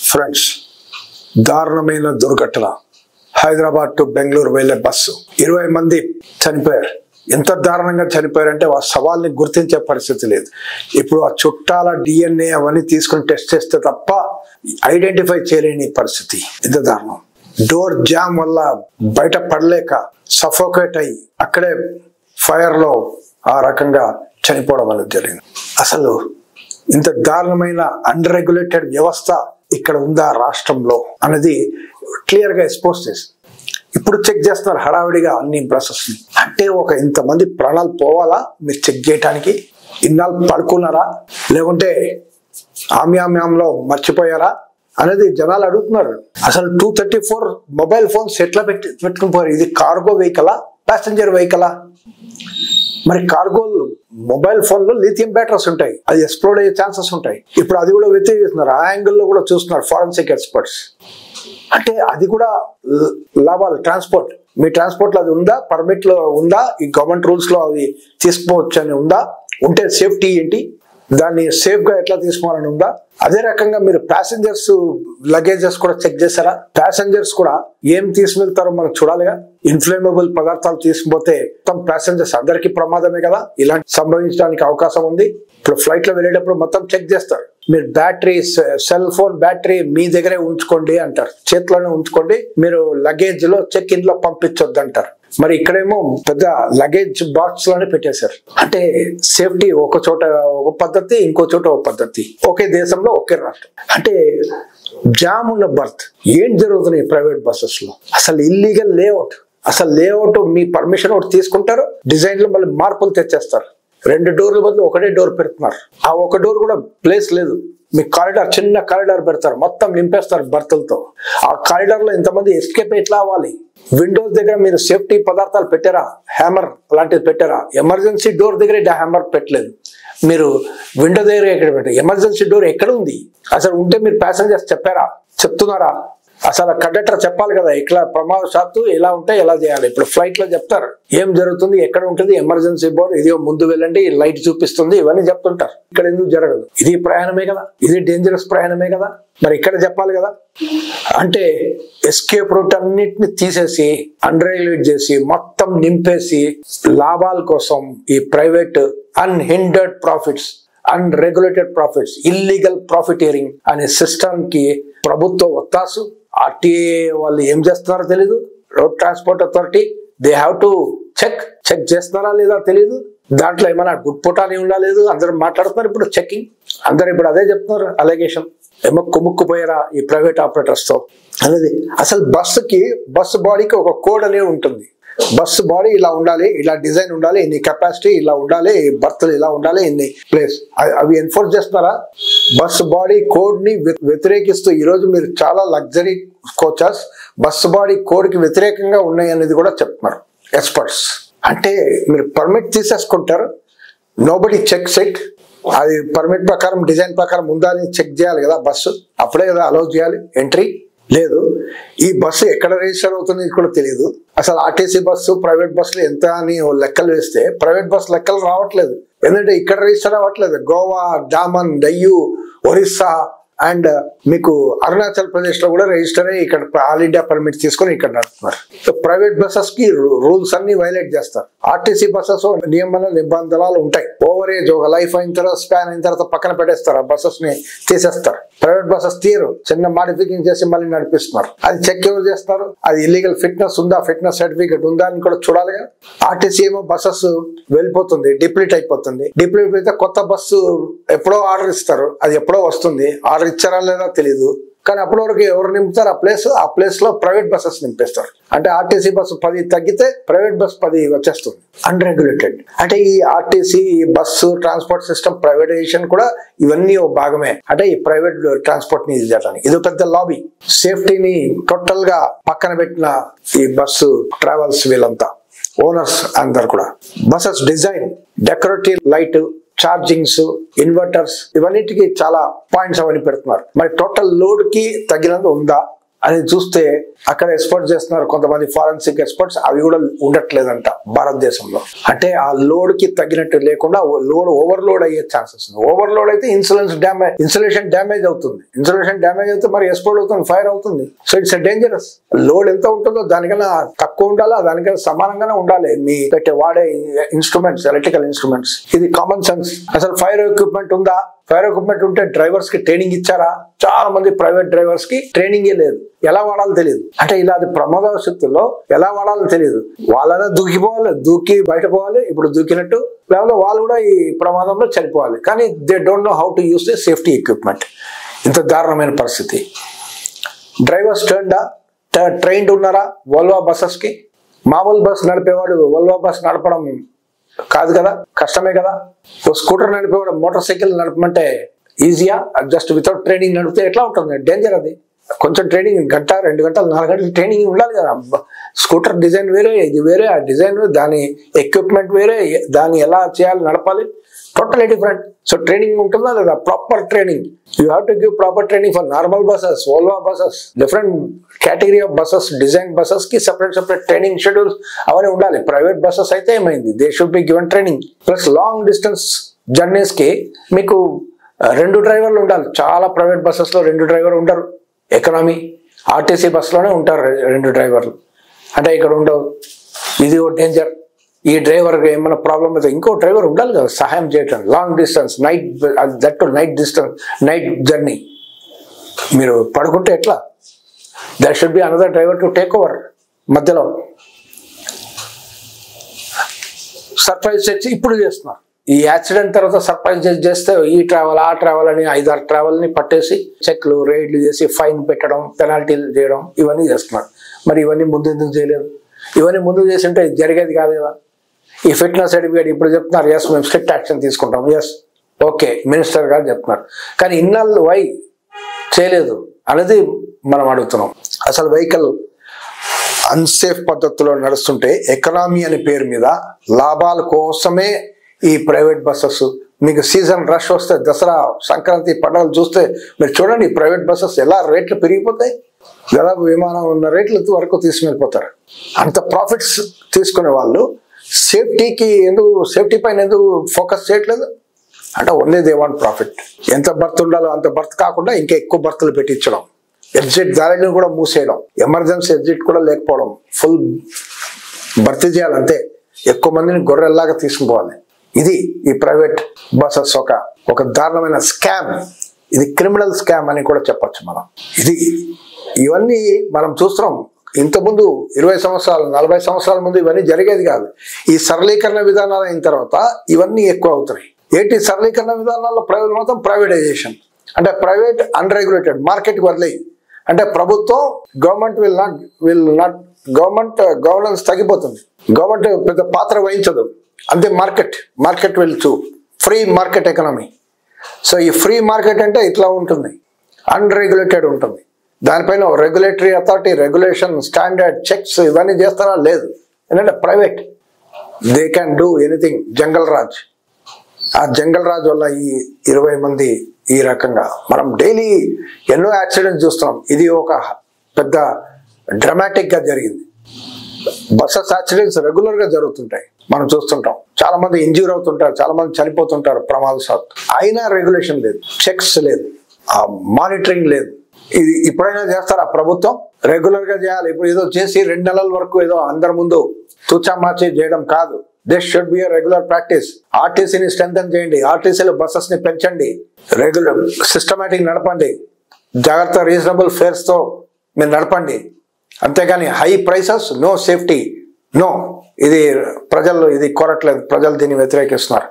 Friends, దారుణమైన దుర్ఘటన. Hyderabad to Bengaluru వెళ్లే బస్సు 20 మంది చనిపోయారు. ఎంత దారుణంగా చనిపోయారంటే ఆ సవాల్ని గుర్తించే పరిస్థితి లేదు. ఇప్పుడు ఆ చుట్టాల DNA అవన్నీ తీసుకుని టెస్ట్ చేస్తే తప్ప ఐడెంటిఫై చేయలేని పరిస్థితి. ఇంత దారుణం. డోర్ జామ్ వల్ల బయట పడలేక సఫోకేట్ అయ్యి అక్కడే ఫైర్ లో ఆ రకంగా చనిపోవడం అనేది జరిగింది. అసలు ఇంత దారుణమైన అన్రెగ్యులేటెడ్ వ్యవస్థ ఇక్కడ ఉందా రాష్ట్రంలో అనేది క్లియర్ గా ఎక్స్పోజ్ చేసి ఇప్పుడు చెక్ చేస్తున్నారు హడావిడిగా అన్ని ప్రాసెస్ ని. అంటే ఒక ఇంతమంది ప్రాణాలు పోవాలా మీరు చెక్ చేయడానికి? ఇన్నాళ్ళు పడుకున్నారా, లేకుంటే ఆమ్యామ్యంలో మర్చిపోయారా అనేది జనాలు అడుగుతున్నారు. అసలు 234 మొబైల్ ఫోన్స్ ఎట్లా పెట్టుకుని పోయారు? ఇది కార్గో వెహికలా, ప్యాసింజర్ వెహికలా? మరి కార్గో మొబైల్ ఫోన్ లో లిథియం బ్యాటరీస్ ఉంటాయి, అది ఎక్స్ప్లోడ్ అయ్యే ఛాన్సెస్ ఉంటాయి. ఇప్పుడు అది కూడా వెతికిస్తున్నారు, ఆ యాంగిల్లో కూడా చూస్తున్నారు ఫారెన్సిక్ ఎక్స్పర్ట్స్. అంటే అది కూడా లాభాలు. ట్రాన్స్పోర్ట్, మీ ట్రాన్స్పోర్ట్ లో అది ఉందా, పర్మిట్ లో ఉందా, ఈ గవర్నమెంట్ రూల్స్ లో అది తీసుకోవచ్చు అని ఉందా, ఉంటే సేఫ్టీ ఏంటి, దాన్ని సేఫ్ గా ఎట్లా తీసుకోవాలని ఉందా? అదే రకంగా మీరు ప్యాసింజర్స్ లగేజెస్ కూడా చెక్ చేశారా? ప్యాసింజర్స్ కూడా ఏం తీసుకెళ్తారో మనం చూడాలిగా. ఇన్ఫ్లేమబుల్ పదార్థాలు తీసుకుపోతే మొత్తం ప్యాసింజర్స్ అందరికీ ప్రమాదమే కదా, ఇలాంటి సంభవించడానికి అవకాశం ఉంది. ఇప్పుడు ఫ్లైట్ లో వెళ్ళేటప్పుడు మొత్తం చెక్ చేస్తారు. మీరు బ్యాటరీ, సెల్ ఫోన్ బ్యాటరీ మీ దగ్గరే ఉంచుకోండి అంటారు, చేతిలోనే ఉంచుకోండి, మీరు లగేజ్ లో చెక్ ఇన్ లో పంపించొద్దు అంటారు. మరి ఇక్కడేమో పెద్ద లగేజ్ బాక్స్ లోనే పెట్టేశారు. అంటే సేఫ్టీ ఒక చోట ఒక పద్ధతి, ఇంకో చోట ఒక పద్ధతి, ఒకే దేశంలో ఒకే రాష్ట్రం. అంటే జామ్ ఉన్న బర్త్. ఏం జరుగుతున్నాయి ప్రైవేట్ బస్సెస్ లో? అసలు ఇల్లీగల్ లేఅవుట్. అసలు లేఅవుట్ మీ పర్మిషన్ ఒకటి తీసుకుంటారు, డిజైన్ లో మళ్ళీ మార్పులు తెచ్చేస్తారు. 2 డోర్ల బదులు ఒకటే డోర్ పెడుతున్నారు. ఆ ఒక డోర్ కూడా ప్లేస్ లేదు. మీ కారిడార్, చిన్న కారిడార్ పెడతారు, మొత్తం నింపేస్తారు బర్తులతో. ఆ కారిడార్ లో ఇంతమంది ఎస్కేప్ ఎట్లా అవ్వాలి? విండోస్ దగ్గర మీరు సేఫ్టీ పదార్థాలు పెట్టారా? హ్యామర్ లాంటిది పెట్టారా? ఎమర్జెన్సీ డోర్ దగ్గర హ్యామర్ పెట్టలేదు. మీరు విండో దగ్గర ఎక్కడ పెట్టారు? ఎమర్జెన్సీ డోర్ ఎక్కడ ఉంది? అసలు ఉంటే మీరు ప్యాసింజర్స్ చెప్పారా? చెప్తున్నారా? అసలు కండక్టర్ చెప్పాలి కదా, ఇట్లా ప్రమాదశాత్తు ఎలా ఉంటే ఎలా చేయాలి. ఇప్పుడు ఫ్లైట్ లో చెప్తారు ఏం జరుగుతుంది, ఎక్కడ ఉంటుంది, ఎమర్జెన్సీ బోర్డు ఇది ముందు వెళ్ళండి, లైట్ చూపిస్తుంది, ఇవన్నీ చెప్తుంటారు. ఇక్కడ ఎందుకు జరగదు? ఇది ప్రయాణమే కదా, ఇది డేంజరస్ ప్రయాణమే కదా, మరి ఇక్కడ చెప్పాలి కదా. అంటే ఎస్కేప్ రూట్ అన్నిటిని తీసేసి అన్రెగ్యులేట్ చేసి మొత్తం నింపేసి లాభాల కోసం ఈ private unhindered profits, unregulated profits, illegal profiteering అనే సిస్టమ్ కి ప్రభుత్వ ఒత్తాసు. RTA వాళ్ళు ఏం చేస్తున్నారో తెలీదు. Road transport authority they have to check చేస్తున్నారా లేదా తెలియదు. దాంట్లో ఏమైనా గుడ్ పుటాని ఉందా లేదు, అందరూ మాట్లాడుతున్నారు ఇప్పుడు చెకింగ్. అందరు ఇప్పుడు అదే చెప్తున్నారు, అలిగేషన్. ఏమో కుమ్ముక్కుపోయారా ఈ ప్రైవేట్ ఆపరేటర్స్ తో అనేది. అసలు బస్సు బాడీకి ఒక కోడ్ అనేది ఉంటుంది. బస్సు బాడీ ఇలా ఉండాలి, ఇలా డిజైన్ ఉండాలి, ఇన్ని కెపాసిటీ ఇలా ఉండాలి, బర్త్లు ఇలా ఉండాలి, ఇన్ని ప్లేస్. అవి ఎన్ఫోర్స్ చేస్తున్నారా? బస్సు బాడీ కోడ్ ని వ్యతిరేకిస్తూ ఈరోజు మీరు చాలా luxury coaches bus body code కి వ్యతిరేకంగా ఉన్నాయి అనేది కూడా చెప్తున్నారు ఎక్స్పర్ట్స్. అంటే మీరు పర్మిట్ తీసేసుకుంటారు, నోబడీ చెక్స్ ఇట్. అది పర్మిట్ ప్రకారం, డిజైన్ ప్రకారం ఉందా అని చెక్ చేయాలి కదా బస్సు, అప్పుడే కదా అలౌ చేయాలి ఎంట్రీ. లేదు, ఈ బస్సు ఎక్కడ రిజిస్టర్ అవుతుంది కూడా తెలియదు. అసలు ఆర్టీసీ బస్సు, ప్రైవేట్ బస్సులు ఎంత అని లెక్కలు వేస్తే ప్రైవేట్ బస్సు లెక్కలు రావట్లేదు. ఎందుకంటే ఇక్కడ రిజిస్టర్ అవ్వట్లేదు. గోవా, డామన్, డయ్యూ, ఒరిస్సా అండ్ మీకు అరుణాచల్ ప్రదేశ్ లో కూడా రిజిస్టర్ అయ్యి ఇక్కడ ఆల్ ఇండియా పర్మిట్ తీసుకొని ఇక్కడ నడుపుతున్నారు. ప్రైవేట్ బస్సెస్ కి రూల్స్ అన్ని వైలేట్ చేస్తారు. ఆర్టీసీ బస్సెస్ నియమ నిబంధనలు ఉంటాయి. ఓవర్ ఏజ్ ఒక లైఫ్ అయిన తర్వాత, స్పాన్ అయిన తర్వాత పక్కన పెట్టేస్తారు, ఆ బస్సెస్ ని తీసేస్తారు. ప్రైవేట్ బస్సెస్ తీయరు, చిన్న మాడిఫికేషన్ చేసి మళ్ళీ నడిపిస్తున్నారు. అది చెక్ ఎవరు చేస్తారు? అది ఇల్లీగల్ ఫిట్నెస్ ఉందా, ఫిట్నెస్ సర్టిఫికేట్ ఉందా అని కూడా చూడాలిగా. ఆర్టీసీ ఏమో బస్సెస్ వెళ్ళిపోతుంది, డిప్లీట్ అయిపోతుంది. డిప్లీట్ అయితే కొత్త బస్సు ఎప్పుడో ఆర్డర్ ఇస్తారు, అది ఎప్పుడో వస్తుంది. ఆర్డర్ ఇచ్చారా లేదా తెలియదు, కానీ అప్పటి వరకు ఎవరు నింపుతారు? ఆ ప్లేస్ లో ప్రైవేట్ బస్సెస్ నింపేస్తారు. అంటే ఆర్టీసీ బస్సు 10 తగ్గితే ప్రైవేట్ బస్ 10 వచ్చేస్తుంది. అన్రెగ్యులేటెడ్. అంటే ఈ ఆర్టీసీ, ఈ బస్సు ట్రాన్స్పోర్ట్ సిస్టమ్ ప్రైవేటైజేషన్ కూడా ఇవన్నీ ఒక భాగమే. అంటే ఈ ప్రైవేట్ ట్రాన్స్పోర్ట్ ని ఇది చేయడానికి ఇది పెద్ద లాబీ. సేఫ్టీని టోటల్ గా పక్కన పెట్టిన ఈ బస్సు ట్రావెల్స్ వీళ్ళంతా ఓనర్స్ అందరు కూడా. Buses design, decorative light, chargings, inverters, ఇవన్నిటికి చాలా పాయింట్స్ అవన్నీ పెడుతున్నారు. మరి టోటల్ లోడ్ కి తగినంత ఉందా? అని చూస్తే అక్కడ ఎక్స్పోర్ట్ చేస్తున్నారు కొంతమంది ఫారెన్సిక్ ఎక్స్పర్ట్స్, అవి కూడా ఉండట్లేదంట భారతదేశంలో. అంటే ఆ లోడ్ కి తగ్గినట్టు లేకుండా లోడ్ ఓవర్లోడ్ అయ్యే ఛాన్సెస్ ఉంది. ఓవర్లోడ్ అయితే ఇన్సులేషన్ డ్యామేజ్ అవుతుంది. ఇన్సులేషన్ డ్యామేజ్ అయితే మరి ఎక్స్పోర్ట్ అవుతుంది, ఫైర్ అవుతుంది. So it's dangerous. లోడ్ ఎంత ఉంటుందో దానికన్నా తక్కువ ఉండాలా, దానికన్నా సమానంగానే ఉండాలి మీ వాడే ఇన్స్ట్రుమెంట్స్, ఎలక్ట్రికల్ ఇన్స్ట్రుమెంట్స్. ఇది కామన్ సెన్స్. అసలు ఫైర్ ఎక్విప్మెంట్ ఉందా? ఫైర్ ఎక్విప్మెంట్ ఉంటే డ్రైవర్స్ కి ట్రైనింగ్ ఇచ్చారా? చాలా మంది ప్రైవేట్ డ్రైవర్స్ కి ట్రైనింగే లేదు, ఎలా వాడాలో తెలియదు. అంటే ఇలా అది ప్రమాదవశత్తుల్లో ఎలా వాడాలో తెలియదు. వాళ్ళనే దూకిపోవాలి, దూకి బయట పోవాలి, ఇప్పుడు దూకినట్టు, లేకపోతే వాళ్ళు కూడా ఈ ప్రమాదంలో చనిపోవాలి. కానీ they don't know how to use the safety equipment. ఇంత దారుణమైన పరిస్థితి. డ్రైవర్స్ ట్రైన్డ్ ఉన్నారా వోల్వో బస్సెస్ కి? మామూలు బస్ నడిపేవాడు వోల్వో బస్ నడపడం కాదు కదా, కష్టమే కదా. ఓ స్కూటర్ నడిపేవాడు మోటార్ సైకిల్ నడపమంటే ఈజీయా? జస్ట్ వితౌట్ ట్రైనింగ్ నడిపితే ఎట్లా ఉంటుంది? డేంజర్ అది. కొంచెం ట్రైనింగ్, గంట 2 గంటలు 4 గంటలు ట్రైనింగ్ ఉండాలి కదా. స్కూటర్ డిజైన్ వేరే, ఇది వేరే, ఆ డిజైన్ దాని ఎక్విప్మెంట్ వేరే, దాన్ని ఎలా చేయాలి, నడపాలి, టోటలీ డిఫరెంట్. సో ట్రైనింగ్ ఉంటుందా లేదా? Proper training. You have to give proper training for normal buses, Volvo buses, different category of buses, design buses కి సెపరేట్ ట్రైనింగ్ షెడ్యూల్స్ అవన్నీ ఉండాలి. ప్రైవేట్ బసెస్ అయితే ఏమైంది, they should be given training. Plus long distance journeys కి మీకు 2 డ్రైవర్లు ఉండాలి. చాలా ప్రైవేట్ బస్సెస్ లో 2 డ్రైవర్ ఉండరు. ఎకనామీ ఆర్టీసీ బస్సులోనే ఉంటారు 2 డ్రైవర్లు. అంటే ఇక్కడ ఉండవు. ఇది ఓ డేంజర్. ఈ డ్రైవర్ ఏమైనా ప్రాబ్లం అయితే ఇంకో డ్రైవర్ ఉండాలి కదా సహాయం చేయటం. లాంగ్ డిస్టెన్స్, నైట్ జర్నీ, మీరు పడుకుంటే ఎట్లా? That should be another driver to take over. మధ్యలో సర్ప్రైజ్ చేసి ఇప్పుడు చేస్తున్నారు. ఈ యాక్సిడెంట్ తర్వాత సర్ప్రైజ్ చేస్తే ఈ ట్రావెల్ ఆ ట్రావెల్ అని 5-6 ట్రావెల్ని పట్టేసి చెక్లు రైడ్లు చేసి ఫైన్ పెట్టడం, పెనాల్టీలు చేయడం, ఇవన్నీ చేస్తున్నారు. మరి ఇవన్నీ ముందు ఎందుకు చేయలేదు? ఇవన్నీ ముందు చేసి ఉంటే జరిగేది కాదు కదా. ఈ ఫిట్నెస్ సర్టిఫికేట్ ఇప్పుడు చెప్తున్నారు, ఎస్ మేము స్ట్రిక్ట్ యాక్షన్ తీసుకుంటాం, ఎస్ ఓకే మినిస్టర్ గారు చెప్తున్నారు. కానీ ఇన్నాళ్ళు వై చేయలేదు అనేది మనం అడుగుతున్నాం. అసలు వెహికల్ అన్సేఫ్ పద్ధతిలో నడుస్తుంటే ఎకనామీ అనే పేరు మీద లాభాల కోసమే ఈ ప్రైవేట్ బస్సెస్. మీకు సీజన్ రష్ వస్తే, దసరా, సంక్రాంతి పండుగలు చూస్తే మీరు చూడండి ప్రైవేట్ బస్సెస్ ఎలా రేట్లు పెరిగిపోతాయి. దాదాపు విమానం ఉన్న రేట్ల వరకు తీసుకెళ్ళిపోతారు. అంత ప్రాఫిట్స్ తీసుకునే వాళ్ళు సేఫ్టీ పైన ఎందుకు ఫోకస్ చేయట్లేదు? అంటే ఓన్లీ దే వాంట్ ప్రాఫిట్. ఎంత బర్త్ ఉండాలో అంత బర్త్ కాకుండా ఇంకా ఎక్కువ బర్త్లు పెట్టించడం, ఎగ్జిట్ దారిని కూడా మూసేయడం, ఎమర్జెన్సీ ఎగ్జిట్ కూడా లేకపోవడం, ఫుల్ భర్తీ చేయాలంతే. ఎక్కువ మందిని గొర్రెల్లాగా తీసుకుపోవాలి. ఇది ఈ ప్రైవేట్ బస్సెస్ ఒక దారుణమైన స్కామ్. ఇది క్రిమినల్ స్కామ్ అని కూడా చెప్పచ్చు మనం. ఇవన్నీ మనం చూస్తున్నాం. ఇంతకుముందు 20 సంవత్సరాలు 40 సంవత్సరాల ముందు ఇవన్నీ జరిగేది కాదు. ఈ సరళీకరణ విధానాలు అయిన తర్వాత ఇవన్నీ ఎక్కువ అవుతున్నాయి. ఏంటి సరళీకరణ విధానాల్లో మొత్తం ప్రైవేటైజేషన్. అంటే ప్రైవేట్ అన్రెగ్యులేటెడ్, మార్కెట్కి వదిలేయి. అంటే ప్రభుత్వం గవర్నమెంట్ గవర్నెన్స్ తగ్గిపోతుంది. గవర్నమెంట్ పెద్ద పాత్ర వహించదు. అంతే మార్కెట్ వెళ్తూ ఫ్రీ మార్కెట్ ఎకనామీ. సో ఈ ఫ్రీ మార్కెట్ అంటే ఇట్లా ఉంటుంది, అన్రెగ్యులేటెడ్ ఉంటుంది. దానిపైన regulatory authority, regulation, standard, checks ఇవన్నీ చేస్తారా? లేదు. ఎందుకంటే private, they can do anything. Jungle raj. ఆ జంగల్ రాజ్ వల్ల ఈ 20 మంది ఈ రకంగా మనం డైలీ ఎన్నో యాక్సిడెంట్స్ చూస్తున్నాం. ఇది ఒక పెద్ద డ్రామాటిక్ గా జరిగింది. బస్సెస్ యాక్సిడెంట్స్ రెగ్యులర్ గా జరుగుతుంటాయి, మనం చూస్తుంటాం. చాలా మంది ఇంజ్యూర్ అవుతుంటారు, చాలా మంది చనిపోతుంటారు ప్రమాదవశాత్తు. అయినా రెగ్యులేషన్ లేదు, చెక్స్ లేదు, మానిటరింగ్ లేదు. ఇది ఇప్పుడైనా చేస్తారా ప్రభుత్వం? రెగ్యులర్ గా చేయాలి. ఇప్పుడు ఏదో చేసి 2 నెలల వరకు ఏదో అందరి ముందు తూచామాచి చేయడం కాదు. This should be regular practice. ఆర్టీసీని స్ట్రెంథెన్ చేయండి, ఆర్టీసీలో బస్సెస్ ని పెంచండి, రెగ్యులర్ సిస్టమేటిక్ నడపండి, జాగ్రత్త రీజనబుల్ ఫేర్స్ తో మీరు నడపండి. అంతేగాని high prices, no safety, no. ఇది ప్రజలు ఇది కోరట్లేదు, ప్రజలు దీన్ని వ్యతిరేకిస్తున్నారు.